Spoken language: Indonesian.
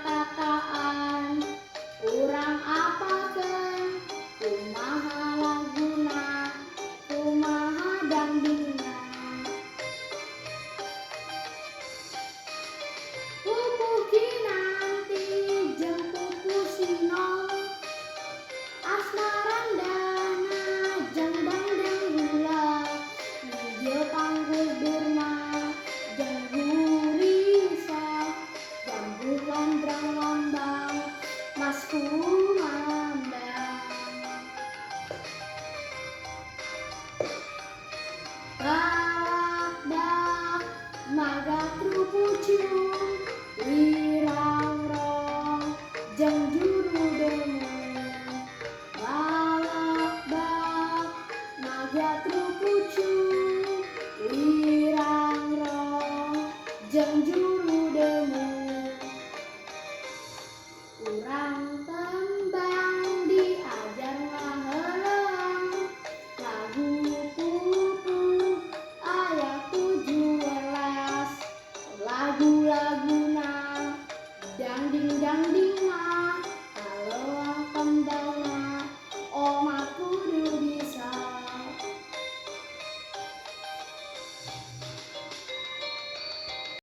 kataan urang apakeun kumaha laguna kumaha dangdingna pupuh kinanti jeung pupuh sinong asmarandana jeung dangdang gula nijeu panggudur mah jeung gurisa jambu gandrang lambang mas kumandang balak maga trupucung wirangrong jeung juru demung balak maga trupucung wirangrong jeung juru demung urang tembang diajar ngaheuleng lagu pupuh aya 17 lagu-laguna dangding